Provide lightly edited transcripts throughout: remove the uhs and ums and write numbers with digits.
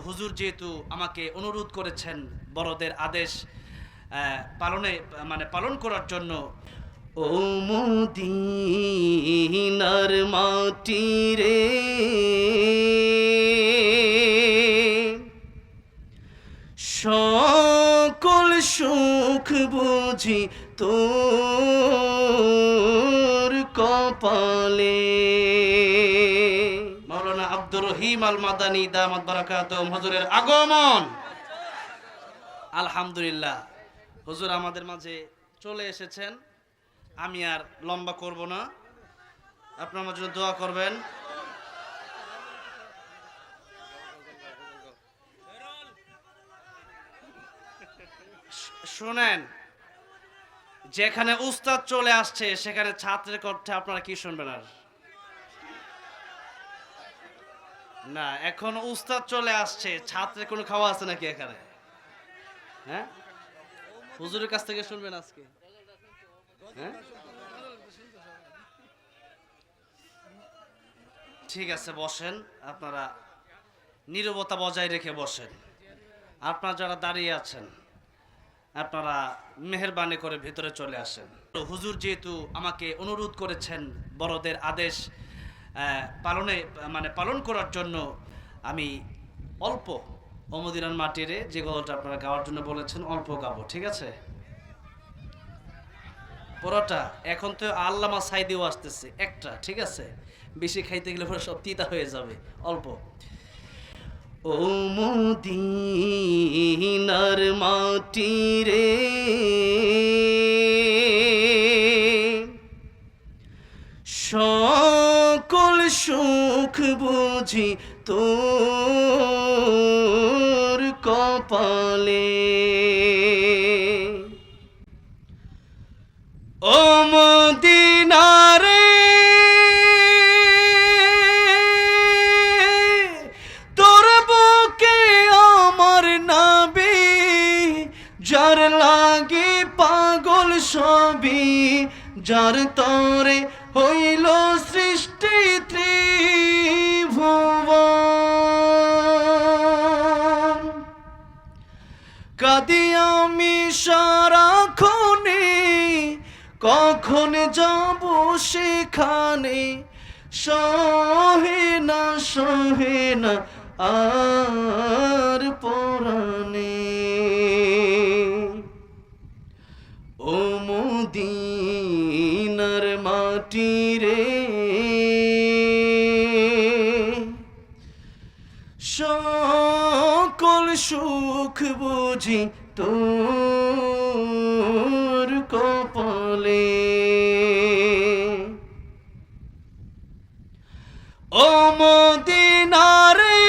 হুজুর যেহেতু আমাকে অনুরোধ করেছেন বড়দের আদেশ পালন করার জন্য, ও মদিনার মাটি রে, সকল সুখ বুঝি তোর কপালে। মাওলানা আব্দুর রহিম আল মাদানী দামাত বারাকাতুহুম হুজুরের আগমন। আলহামদুলিল্লাহ, হুজুর আমাদের মাঝে চলে এসেছেন। আমি আর লম্বা করব না, আপনার আমার জন্য দোয়া করবেন। শুনেন, যেখানে উস্তাদ চলে আসছে সেখানে ছাত্রের কণ্ঠে আপনারা কি শুনবেন? আর না, এখন উস্তাদ চলে আসছে, ছাত্রের কোনো খাওয়া আছে নাকি এখানে? হ্যাঁ, হুজুরের কাছ থেকে শুনবেন আজকে। হ্যাঁ, ঠিক আছে, বসেন। আপনারা নীরবতা বজায় রেখে বসেন। আপনারা যারা দাঁড়িয়ে আছেন আপনারা মেহেরবানি করে ভিতরে চলে আসেন। হুজুর যেহেতু আমাকে অনুরোধ করেছেন বড়দের আদেশ পালন করার জন্য, আমি অল্প ও মদিনার মাটিরে যে গল্পটা আপনারা গাওয়ার জন্য বলেছেন অল্প গাবো, ঠিক আছে? পরোটা এখন তো আল্লামা সাইদিও আসতেছে একটা, ঠিক আছে? বেশি খাইতে গেলে পরে সব তিতা হয়ে যাবে, অল্প। ও মদিনার মাটি রে, সকল সুখ বুঝি তোর কপালে। ও মদিনারে, তোর বুকে আমার নাবি, যার লাগে পাগল সবই, যার তরে হইল সৃষ্টি ত্রিভুবন। কাঁদি আমি সারাক্ষণে, কখন যাব সেখানে, সহে না আর পরাণে। ও মদিনার মাটি রে, সকল সুখ বুঝি তোর কপালে। ও মদিনারে,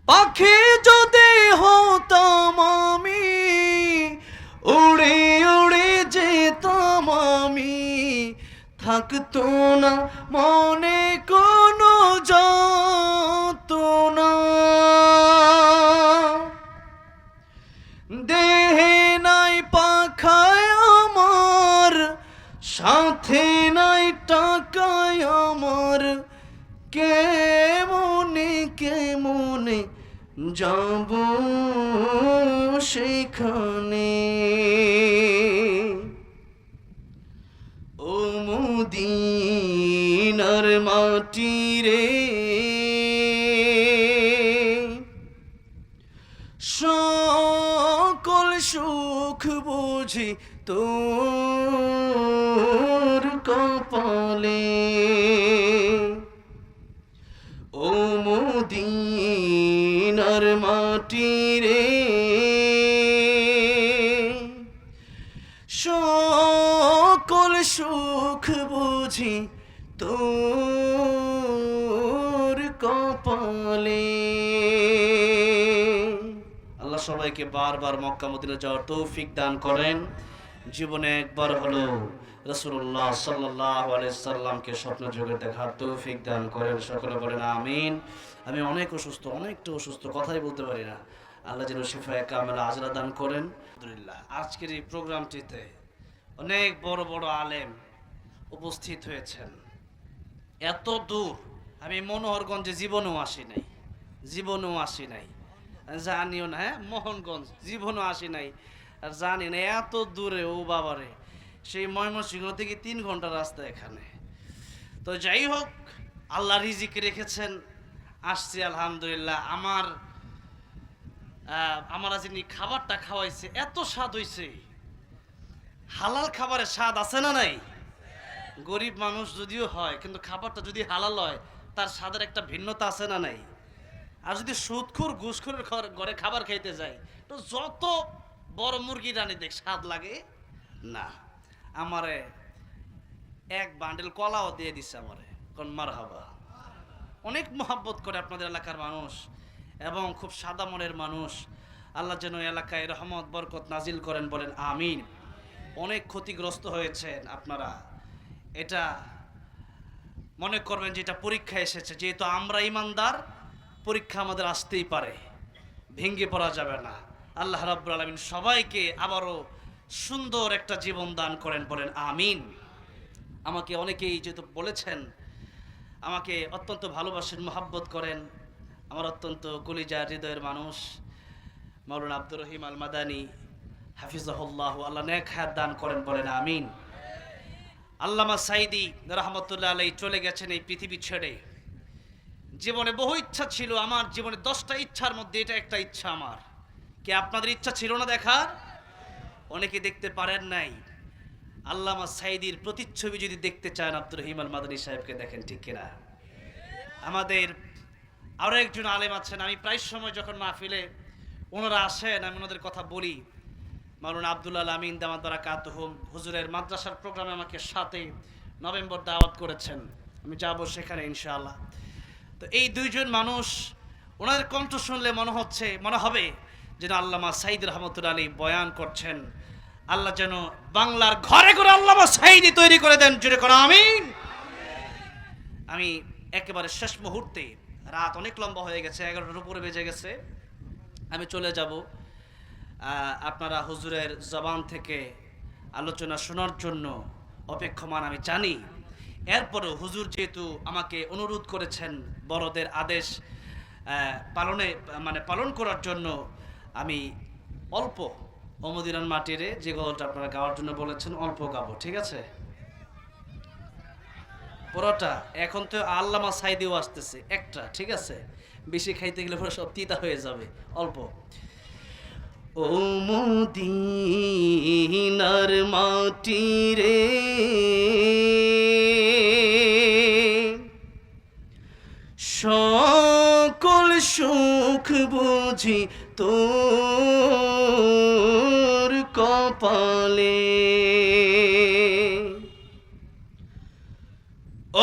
পাখি যদি হতাম আমি, উড়ে উড়ে যেতাম আমি, থাকতো না মনে কোনো যাতনা। দেহে নাই পাখায় আমার, সাথে নাই টাকায় আমার, কেমনে যাব সেখানে। ও মদিনার মাটি রে, সকল সুখ বুঝি তোর কপালে। ও মদিনার মাটি রে, সকল সুখ বুঝি তোর কপালে। আল্লাহ সবাইকে বারবার মক্কা মদিনা যাওয়ার তৌফিক দান করেন। জীবনে একবার হলো রাসূলুল্লাহ সাল্লাল্লাহু আলাইহি সাল্লামকে স্বপ্ন যোগে দেখার তৌফিক দান করেন। সকলে বলেন আমিন। আমি অনেক অসুস্থ, অনেকটা অসুস্থ, কথাই বলতে পারি না। আল্লাহ যেন শিফায়ে কামেলা আজরা দান করেন। আলহামদুলিল্লাহ, আজকের এই প্রোগ্রামটিতে অনেক বড় বড় আলেম, উপস্থিত হয়েছেন। এত দূর আমি মনোহরগঞ্জে জীবনেও আসি নাই, জানিও না। হ্যাঁ, মোহনগঞ্জ জীবনও আসি নাই, আর জানি না এত দূরে। ও বাবারে, সেই ময়মনসিংহ থেকে 3 ঘন্টা রাস্তা এখানে। তো যাই হোক, আল্লাহ রিজিক রেখেছেন, আসছি আলহামদুলিল্লাহ। আমরা যিনি খাবারটা খাওয়াইছে এত স্বাদ হইছে। হালাল খাবারের স্বাদ আছে না নাই? গরিব মানুষ যদিও হয়, কিন্তু খাবারটা যদি হালাল হয় তার স্বাদের একটা ভিন্নতা আছে না নাই? আর যদি সুদখোর ঘুষখোরের ঘরে খাবার খাইতে যায়, তো যত বড় মুরগি রানি দেখ স্বাদ লাগে না। আমারে এক বান্ডেল কলাও দিয়ে দিচ্ছে আমারে, কোন মারহাবা। অনেক মহাব্বত করে আপনাদের এলাকার মানুষ, এবং খুব সাদা মনের মানুষ। আল্লাহ যেন এলাকায় রহমত বরকত নাজিল করেন, বলেন আমিন। অনেক ক্ষতিগ্রস্ত হয়েছেন আপনারা, এটা মনে করবেন যে এটা পরীক্ষা এসেছে। যেহেতু আমরা ইমানদার, পরীক্ষা আমাদের আসতেই পারে, ভেঙে পড়া যাবে না। আল্লাহ রাব্বুল আলামিন সবাইকে আবারও সুন্দর একটা জীবন দান করেন, বলেন আমিন। আমাকে অনেকেই যেহেতু বলেছেন, আমাকে অত্যন্ত ভালোবাসেন, মহাব্বত করেন, আমার অত্যন্ত কলিজার হৃদয়ের মানুষ মাওলানা আব্দুর রহিম আল মাদানী হাফিজাহুল্লাহ, আল্লাহ নেক হায়াত দান করেন, বলেন আমিন। আল্লামা সাইদি রহমতুল্লাহ আলাইহি চলে গেছেন এই পৃথিবী ছেড়ে। জীবনে বহু ইচ্ছা ছিল, আমার জীবনে 10টা ইচ্ছার মধ্যে এটা একটা ইচ্ছা আমার। কি আপনাদের ইচ্ছা ছিল না দেখার? অনেকে দেখতে পারেন নাই। আল্লামা সাইদির প্রতিচ্ছবি যদি দেখতে চান, আব্দুর রহিম আল মাদানী সাহেবকে দেখেন, ঠিক কিনা? আমাদের আরো একজন আলেম আছেন, আমি প্রায় সময় যখন মাহফিলে ওনারা আসেন আমি ওনাদের কথা বলি। মাওলানা আব্দুল আমিন দামাত বারাকাতুহুম হুজুরের মাদ্রাসার প্রোগ্রামে আমাকে 7 নভেম্বর দাওয়াত করেছেন, আমি যাব সেখানে ইনশাআল্লাহ। তো এই দুইজন মানুষ, ওনাদের কণ্ঠ শুনলে মনে হবে যেন আল্লামা সাইদ রহমতুল্লাহ আলাইহি বয়ান করছেন। আল্লাহ যেন বাংলার ঘরে ঘরে আল্লামা সাইদি তৈরি করে দেন, জুড়ে করো আমিন। আমি একেবারে শেষ মুহূর্তে, রাত অনেক লম্বা হয়ে গেছে, 11টার উপরে বেজে গেছে, আমি চলে যাব। আপনারা হুজুরের জবান থেকে আলোচনা শোনার জন্য অপেক্ষমান আমি জানি। এরপরও হুজুর যেহেতু আমাকে অনুরোধ করেছেন বড়দের আদেশ পালন করার জন্য, আমি অল্প মদিনার মাটিরে যে গল্পটা আপনারা গাওয়ার জন্য বলেছেন অল্প গাবো, ঠিক আছে? পুরোটা এখন তো আল্লামা সাইদিও আসতেছে একটা, ঠিক আছে? বেশি খাইতে গেলে পুরো সব তিতা হয়ে যাবে, অল্প। ও মদিনার মাটি রে, সকল সুখ বুঝি তোর কপালে।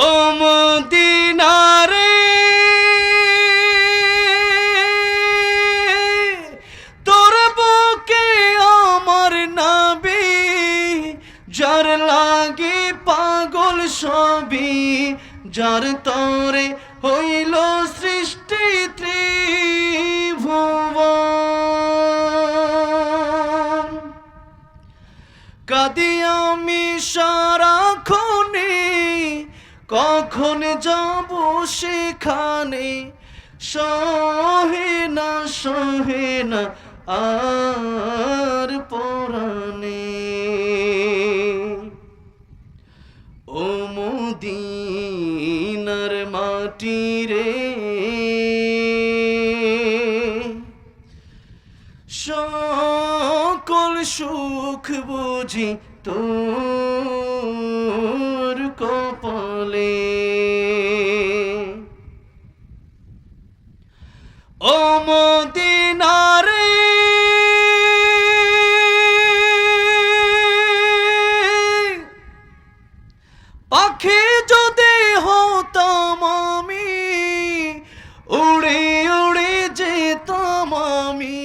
ও মদিনা রে, তোর বুকে আমার নবী, যার লাগে পাগল সবই, যার তরে হইল সৃষ্টি ত্রিভুবন। কাঁদি আমি সারাক্ষণে, কখন যাব সেখানে, সহে না আর পরাণে। ও মদিনার মাটি রে, সকল সুখ বুঝি তোর কপালে। ও মদিনা রে, পাখি যদি হতাম আমি, উড়ে উড়ে যেতাম আমি,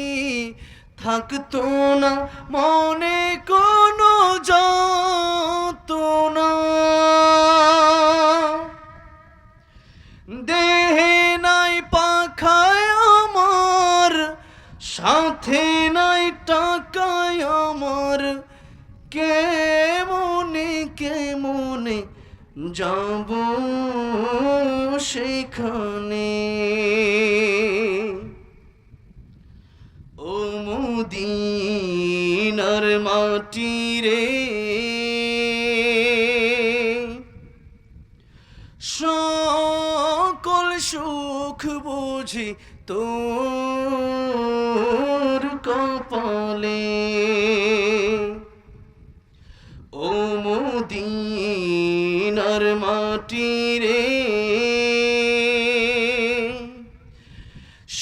থাকতো না মনে কোনো যাতনা। দেহে নাই পাখায় আমার, সাথে নাই টাকায় আমার, কেমনে মনে যাব সেখানে। ও মদিনার মাটি রে, সকল সুখ বুঝি তোর কপালে। ও মদিনার মাটি রে,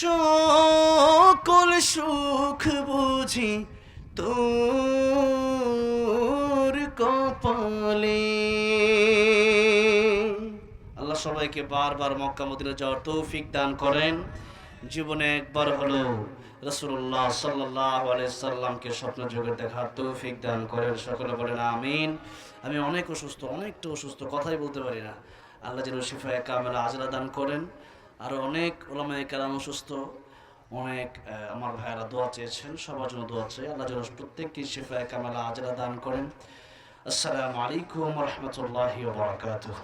সকল সুখ বুঝি তোর কপালে। আল্লাহ সবাইকে বারবার মক্কা মদিনা যাওয়ার তৌফিক দান করেন। জীবনে একবার হলো রাসূলুল্লাহ সাল্লাল্লাহু আলাইহি সাল্লামকে স্বপ্ন যোগে দেখার তৌফিক দান করেন। সকলে বলেন আমিন। আমি অনেক অসুস্থ, অনেকটা অসুস্থ, কথাই বলতে পারি না। আল্লাহ যেন শিফায়ে কামেলা আজলা দান করেন। আরও অনেক উলামায়ে কেরাম অসুস্থ, অনেক আমার ভাইয়েরা দোয়া চেয়েছেন, সবার জন্য দোয়া চাই। আল্লাহ যেন প্রত্যেককে শিফায়ে কামেলা আজলা দান করেন। আসসালামু আলাইকুম ওয়া রাহমাতুল্লাহি ওয়া বারাকাতুহু।